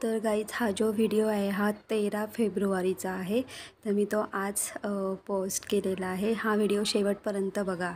तर गाईज हा जो व्हिडिओ आहे हा 13 फेब्रुवारीचा आहे. तर मी तो आज पोस्ट केलेला आहे. हा व्हिडिओ शेवटपर्यंत बघा.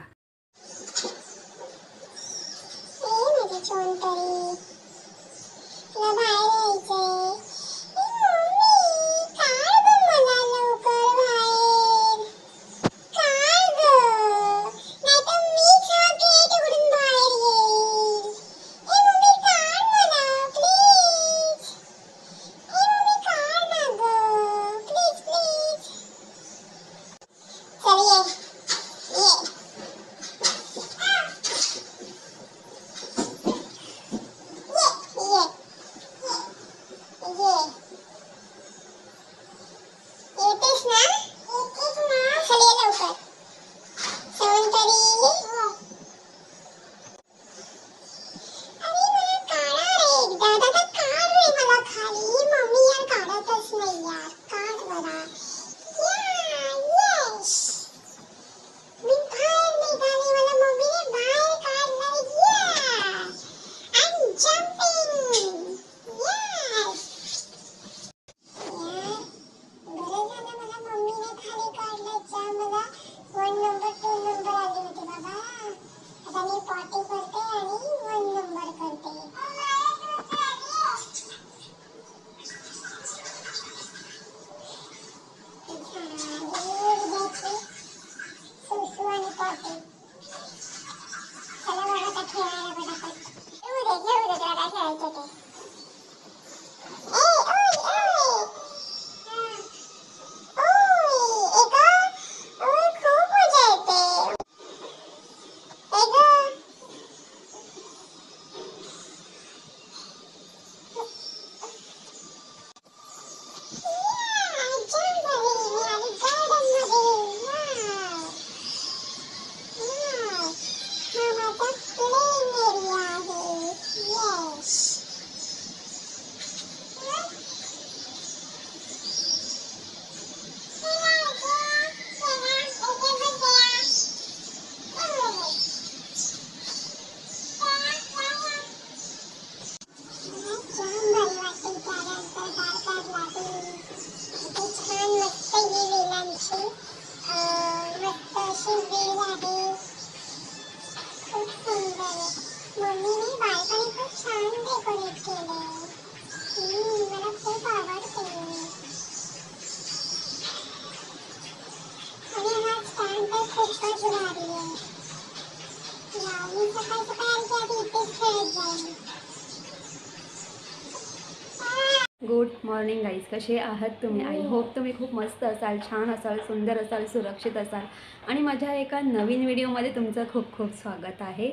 गुड मॉर्निंग गाईज, कसे आहात तुम्ही? आय होप तुम्ही खूप मस्त असाल, छान असाल, सुंदर असाल, सुरक्षित असाल आणि माझ्या एका नवीन व्हिडिओमध्ये तुमचं खूप खूप स्वागत आहे.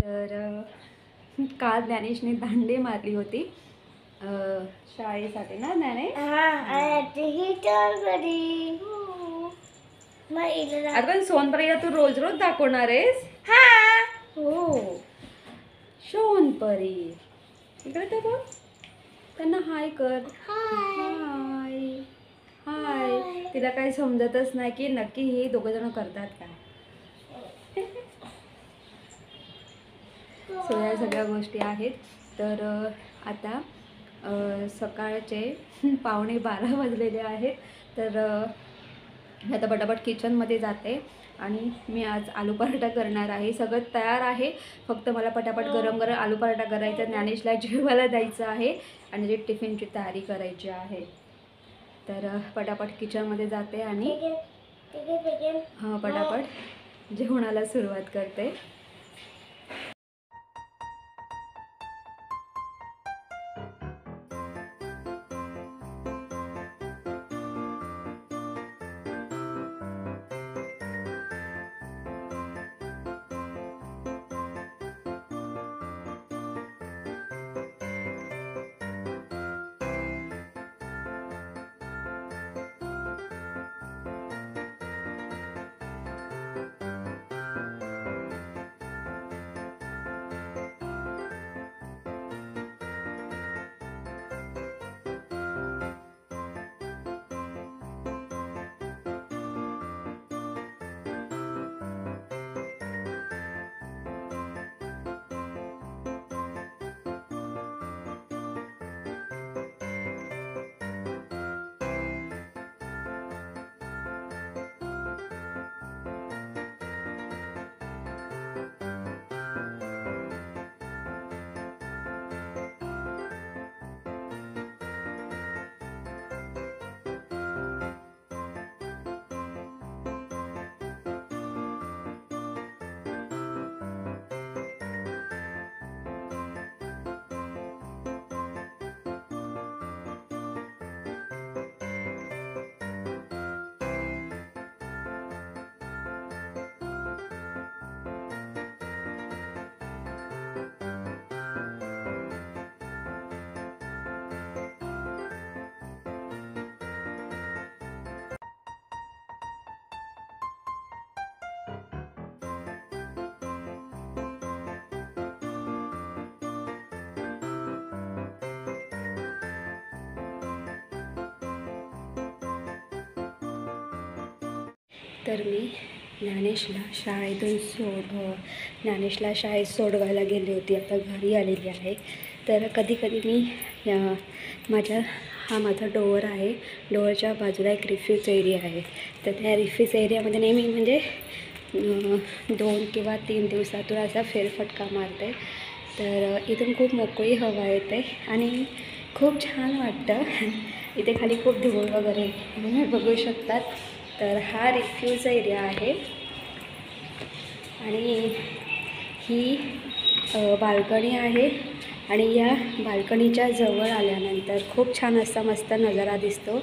तर काल ज्ञानेशने दांडे मारली होती शाळेसाठी ना ज्ञाने? अगं सोनपरीला तू रोज रोज दाखवणार आहेस? हो सोनपरी इकडे तर बघ, त्यांना हाय कर. हाय हाय. तिला काही समजतच नाही की नक्की हे दोघं जण करतात का. सो या सगळ्या गोष्टी आहेत. तर आता सकाळचे 11:15 वाजलेले आहेत. तर आता पटापट किचनमध्ये जाते आणि मी आज आलू पराठा करणार आहे. सगळं तयार आहे, फक्त मला पटापट गरम गरम आलू पराठा करायचा, ज्ञानेशला जेवायला द्यायचं आहे आणि जे टिफिनची तयारी करायची आहे. तर पटापट किचनमध्ये जाते आणि पटापट जेवणाला सुरुवात करते. तर मी ज्ञानेशला शाळेत सोडवायला गेली होती. आता घरी आलेली आहे. तर कधी कधी मी माझा डोअर आहे. डोअरच्या बाजूला एक रिफ्यूज एरिया आहे. तर त्या रिफ्यूज एरियामध्ये नेहमी म्हणजे 2 किंवा 3 दिवसातून असा फेरफटका मारते. तर इथून खूप मोकळी हवा येते आणि खूप छान वाटतं. इथे खाली खूप धूळ वगैरे तुम्ही बघू शकतात. तर हा रिफ्यूज एरिया आहे आणि ही बाल्कनी आहे. आणि या बाल्कनीच्या जवळ आल्यानंतर खूप छान असा मस्त नजारा दिसतो.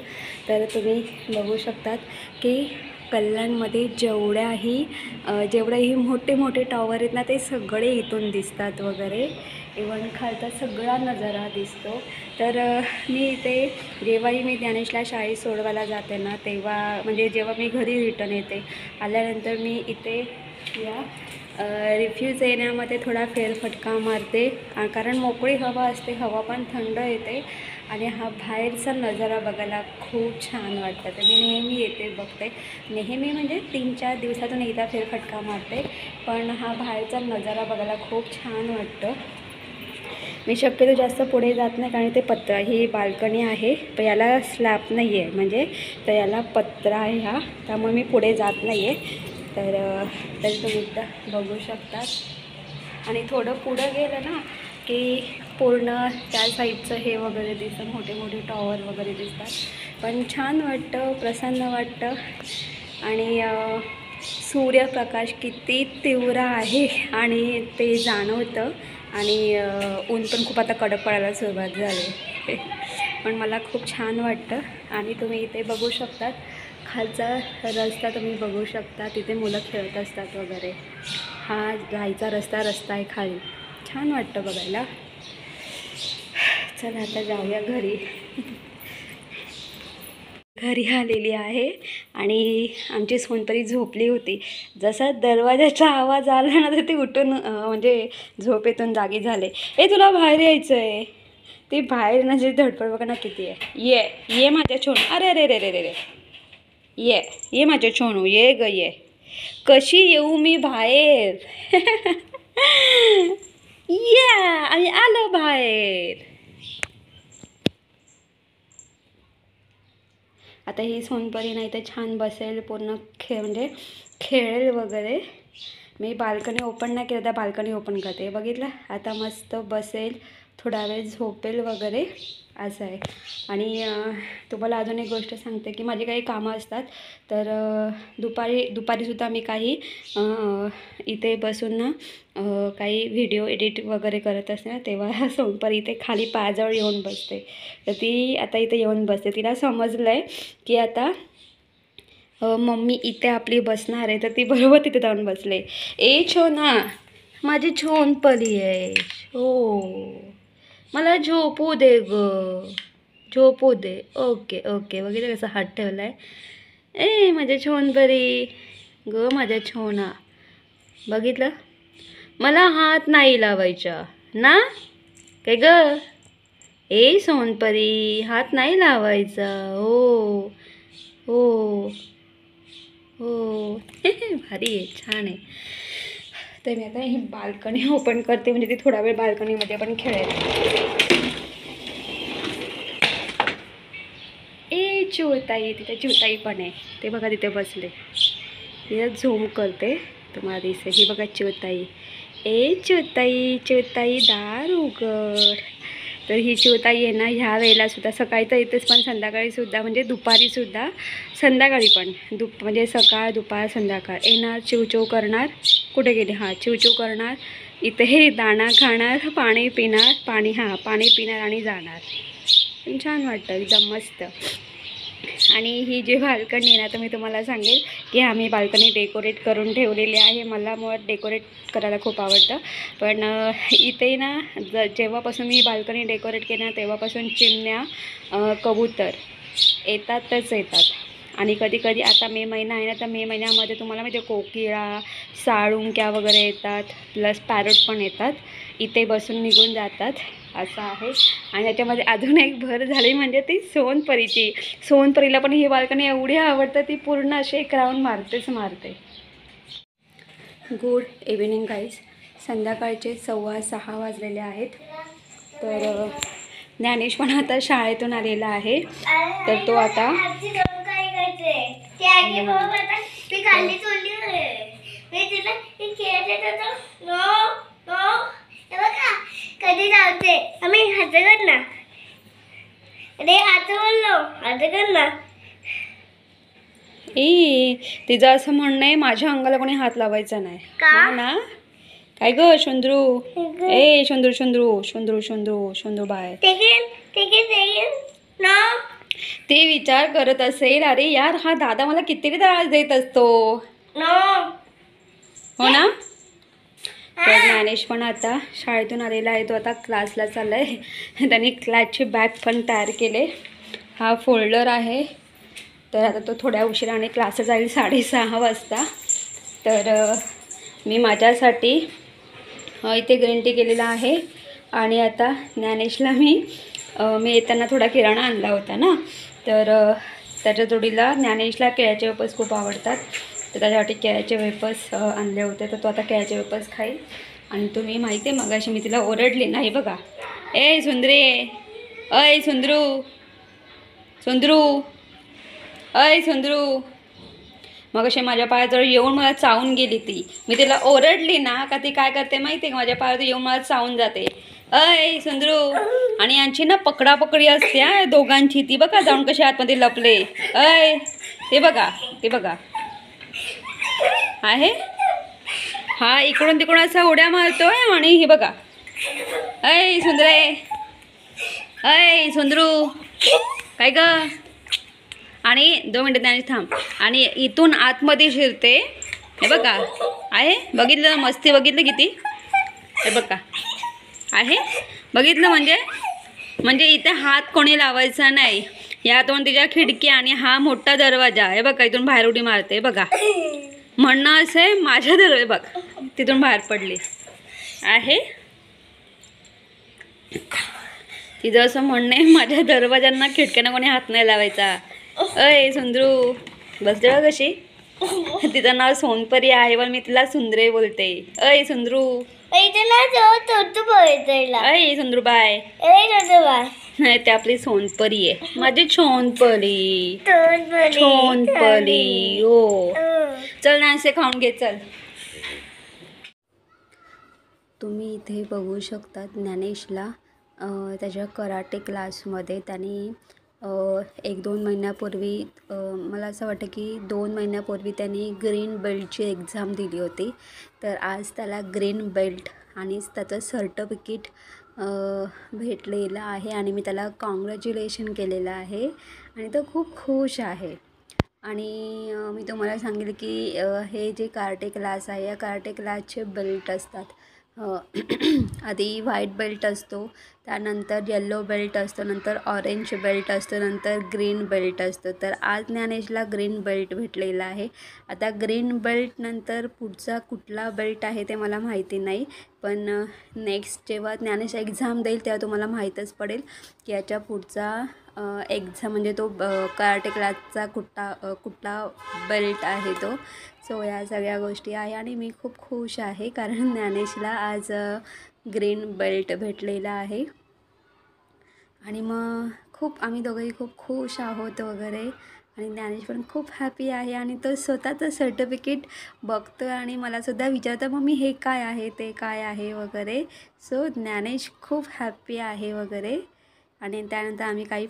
तर तुम्ही बघू शकतात की कल्याणमध्ये जेवढेही मोठे मोठे टॉवर आहेत ना, ते सगळे इथून दिसतात वगैरे. इवन खालचा सगळा नजारा दिसतो. तर मी इथे जेव्हाही मी ज्ञानेशला शाळेत सोडवायला जाते ना, तेव्हा म्हणजे जेव्हा मी घरी रिटर्न येते आल्यानंतर मी इथे या रिफ्यूज एरियामध्ये थोडा फेरफटका मारते. कारण मोकळी हवा असते, हवा पण थंड येते आणि हा बाहेरचा नजारा बघायला खूप छान वाटतं. तर मी नेहमी येते बघते. नेहमी म्हणजे 3-4 दिवसातून एकदा फेरफटका मारते. पण हा बाहेरचा नजारा बघायला खूप छान वाटतं. मी शक्यतो जास्त पुढे जात नाही कारण ते ही बाल्कनी आहे, पण याला स्लॅब नाही आहे म्हणजे, तर याला पत्रा आहे हा, त्यामुळे मी पुढे जात नाही आहे. तर तरी तुम्ही एकदा बघू शकतात. आणि थोडं पुढं गेलं ना की पूर्ण त्या साईडचं हे वगैरे दिसतं, मोठे मोठे टॉवर वगैरे दिसतात. पण छान वाटतं, प्रसन्न वाटतं. आणि सूर्यप्रकाश किती तीव्र आहे आणि ते जाणवतं. आणि ऊन पण खूप आता कडक पडायला सुरुवात झाली. पण मला खूप छान वाटतं. आणि तुम्ही इथे बघू शकतात खालचा रस्ता, तुम्ही बघू शकता तिथे मुलं खेळत असतात वगैरे. हा जायचा रस्ता आहे खाली. छान वाटतं बघायला. चला आता जाऊया घरी. घरी आलेली आहे आणि आमची सोनपरी झोपली होती. जसा दरवाजाचा आवाज आला ना, तर ती उठून म्हणजे झोपेतून जागी झाले. तुला बाहेर यायचं आहे. ती बाहेर ना जी धडपड बघा ना किती आहे. ये माझ्या छोनू. अरे अरे रे रे रे रे ये माझ्या छोनू, ये ग ये. कशी येऊ मी बाहेर. आम्ही आलो बाहेर. आता ही सोनपरी नाही तर छान बसेल, पूर्ण म्हणजे खेळेल वगैरे. मी बाल्कनी ओपन नाही केलं, त्या बाल्कनी ओपन करते. बघितलं, आता मस्त बसेल, थोडा वेळ झोपेल वगैरे असं आहे. आणि तुम्हाला अजून एक गोष्ट सांगते की माझी काही कामं असतात, तर दुपारीसुद्धा मी काही इथे बसून ना काही व्हिडिओ एडिट वगैरे करत असते ना, तेव्हा सोनपरी इथे खाली पायाजवळ येऊन बसते. तर ती आता इथे येऊन बसते. तिला समजलं आहे की आता मम्मी इथे आपली बसणार आहे, तर ती बरोबर तिथे जाऊन बसले. छोना, माझी छोनपरी आहे. हो, मला झोपू दे ग, झोपू दे. ओके ओके वगैरे कसं हात ठेवला आहे. माझ्या छोनपरी ग, माझ्या छोना. बघितलं, मला हात नाही लावायचा ना, काय ग. सोनपरी, हात नाही लावायचा. हो हो हो. भारी आहे, छान आहे. तर मी आता ही बाल्कनी ओपन करते, म्हणजे ती थोडा वेळ बाल्कनीमध्ये पण खेळेल. चिवताई, तिथे चिवताई पण आहे. ते बघा तिथे बसले. तिथे झूम करते, तुम्हाला दिसते. ही बघा चिवताई. चिवताई दार उघड. तर ही चिवताई आहे ना, ह्या वेळेलासुद्धा सकाळी तर येतेच, पण संध्याकाळीसुद्धा म्हणजे दुपारीसुद्धा, संध्याकाळी पण म्हणजे सकाळ दुपार संध्याकाळ येणार, चिवचिव करणार. कुठे गेली. चिवचिव करणार. इथे हे दाणा खाणार, पाणी पिणार, पाणी पिणार आणि जाणार. पण छान वाटतं, एकदम मस्त. आणि ही जी बाल्कनी आहे ना, तर मी तुम्हाला सांगेल की आम्ही बाल्कनी डेकोरेट करून ठेवलेली आहे. मला मुळात डेकोरेट करायला खूप आवडतं. पण इथे ना जेव्हापासून मी बाल्कनी डेकोरेट केली ना, तेव्हापासून चिमण्या, कबूतर येतातच येतात. आणि कधी कधी आता मे महिना आहे ना, तर मे महिन्यामध्ये तुम्हाला माहिती आहे कोकिळा, साळुंक्या वगैरे येतात, प्लस पॅरट पण येतात, इथे बसून निघून जातात, असं आहे. आणि त्याच्यामध्ये अजून एक भर झाली म्हणजे ती सोनपरीची. सोनपरीला पण ही बाल्कनी एवढी आवडतं, ती पूर्ण अशी एक राऊंड मारतेच मारते. Good evening guys. संध्याकाळचे 6:15 वाजलेले आहेत. तर ज्ञानेश पण आता शाळेतून आलेला आहे, तर तो आता कधी जाते आम्ही हात कर ना, अरे हात बोललो, हात कर ना. तिचं असं म्हणणं आहे माझ्या अंगाला कोणी हात लावायचा नाही ना. काय ग शंद्रू, शंद्रू शंद्रू शंद्रू शंद्रू शंद्रू बाय. ते विचार करत असेल, अरे यार हा दादा मला किती त्रास देत असतो, हो ना. तर ज्ञानेश पण आता शाळेतून आलेला आहे, तो आता क्लासला चालला आहे. त्यांनी क्लासची बॅग पण तयार केले. हा फोल्डर आहे. तर आता तो थोड्या उशिराने क्लासला जाईल 6:30 वाजता. तर मी माझ्यासाठी इथे ग्रीन टी केलेला आहे. आणि आता ज्ञानेशला मी येताना थोडा किराणा आणला होता ना, तर त्याच्या जोडीला ज्ञानेशला केळ्याचे वेफर्स खूप आवडतात, तर त्याच्यासाठी केळ्याचे वेफर्स आणले होते. तर तो आता केळ्याचे वेफर्स खाईल. आणि तुम्ही माहिती आहे मगाशी मी तिला ओरडली नाही बघा, ए सुंदरे, अय सुंदरू सुंदरू, अय सुंदरू. मग अशी माझ्या पायाजवळ येऊन मला चावून गेली ती. मी तिला ओरडली ना का ती काय करते माहिती आहे का, माझ्या पायावर येऊन मला चावून जाते, अय सुंदरू. आणि यांची ना पकडापकडी असते हा दोघांची, ती बघा जाऊन कशी आतमध्ये लपले. अय ते बघा, ते बघा आहे हा इकडून तिकडून असा उड्या मारतोय. आणि हे बघा, अय सुंदरे, अय सुंदरू, काय ग. आणि 2 मिनटं त्याने थांब. आणि इथून आतमध्ये शिरते, हे बघा आहे, बघितलं मस्ती, बघितलं किती, हे बघा आहे, बघितलं. म्हणजे इथे हात कोणी लावायचा नाही. यातून तिच्या खिडकी आणि हा मोठा दरवाजा, हे बघा इथून बाहेर उडी मारते बघा. म्हणणं असं आहे माझ्या दरवाजा बघ तिथून बाहेर पडली आहे. तिचं असं म्हणणं आहे माझ्या दरवाजांना खिडक्यांना कोणी हात नाही लावायचा. अय सुंदरू, बसते बघ कशी. तिचं नाव सोनपरी आहे पण मी तिला सुंदरे बोलते. अय सुंदरू, अय सुंदरू बाय. नाही ते आपली सोनपरी आहे, माझी सोनपरी, सोनपरी हो. चल नाश्ते खाऊन घे चल. तुम्ही इथे बघू शकता ज्ञानेशला त्याच्या कराटे क्लासमध्ये त्यांनी 1-2 महिन्यापूर्वी, मला असं वाटतं की 2 महिन्यापूर्वी त्यांनी ग्रीन बेल्टची एक्झाम दिली होती. तर आज त्याला ग्रीन बेल्ट आणि त्याचं सर्टिफिकेट भेटलेलं आहे. आणि मी त्याला कॉंग्रॅच्युलेशन केलेलं आहे आणि तो खूप खुश आहे. आणि मी तुम्हाला सांगेल की हे जे कराटे क्लास आहे, या कराटे क्लासचे बेल्ट असतात. आधी व्हाईट बेल्ट असतो, त्यानंतर येल्लो बेल्ट असतो, नंतर ऑरेंज बेल्ट असतो, नंतर ग्रीन बेल्ट असतो. तर आज ज्ञानेशला ग्रीन बेल्ट भेटलेला आहे. आता ग्रीन बेल्ट नंतर पुढचा कुठला बेल्ट आहे ते मला माहिती नाही, पण नेक्स्ट जेव्हा ज्ञानेश एक्झाम देईल तेव्हा तुम्हाला माहीतच पडेल की याच्या पुढचा एक्झाम म्हणजे तो कराटे क्लासचा कुठला बेल्ट आहे तो. सो या सगळ्या गोष्टी आहे आणि मी खूप खुश आहे कारण ज्ञानेशला आज ग्रीन बेल्ट भेटलेला आहे. आणि मग आम्ही दोघंही खूप खुश आहोत वगैरे. आणि ज्ञानेश पण खूप हॅपी आहे आणि तो स्वतःचं सर्टिफिकेट बघतो आणि मलासुद्धा विचारतो मम्मी हे काय आहे, ते काय आहे वगैरे. सो ज्ञानेश खूप हॅपी आहे वगैरे. आणि त्यानंतर आम्ही काही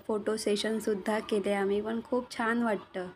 फोटो सेशनसुद्धा केले आम्ही, पण खूप छान वाटतं.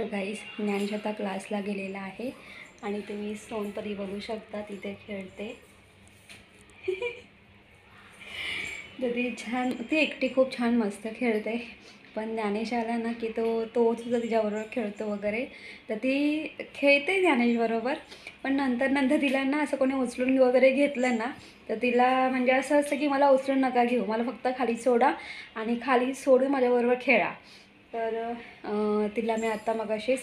तर गाईस ज्ञानश आता क्लासला गेलेला आहे आणि तुम्ही सोनपरी बघू शकता तिथे खेळते. तर ती एकटी खूप छान मस्त खेळते. पण ज्ञानेश आला ना की तो सुद्धा तिच्याबरोबर खेळतो वगैरे. तर ती खेळते ज्ञानेशबरोबर, पण नंतर तिला ना असं कोणी उचलून वगैरे घेतलं ना तर तिला म्हणजे असं असतं की मला उचलून नका घेऊ, मला फक्त खाली सोडा आणि खाली सोडून माझ्याबरोबर खेळा. तर तिला मी आता मगाशीच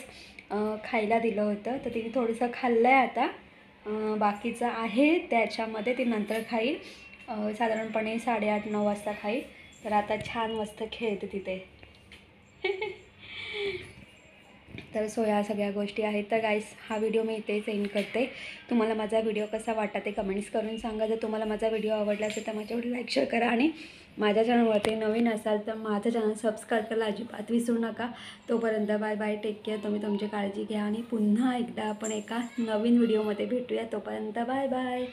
खायला दिलं होतं, तर तिने थोडंसं खाल्लं आहे आता. बाकीचं आहे त्याच्यामध्ये, ती नंतर खाईल. साधारणपणे 8:30-9 वाजता खाईल. तर आता छान मस्त खेळते तिथे. तर ह्या सगळ्या गोष्टी आहेत. तर गाईस हा व्हिडिओ मी इथेच एंड करते. तुम्हाला माझा व्हिडिओ कसा वाटला ते कमेंट्स करून सांगा. जर तुम्हाला माझा व्हिडिओ आवडला असेल तर माझ्या व्हिडिओ लाईक शेअर करा आणि माझ्या चॅनलवरती नवीन असाल तर माझं चॅनल सबस्क्राईब करायला अजिबात विसरू नका. तोपर्यंत बाय बाय, टेक केअर. तुम्ही तुमची काळजी घ्या आणि पुन्हा एकदा आपण एका नवीन व्हिडिओमध्ये भेटूया. तोपर्यंत बाय बाय.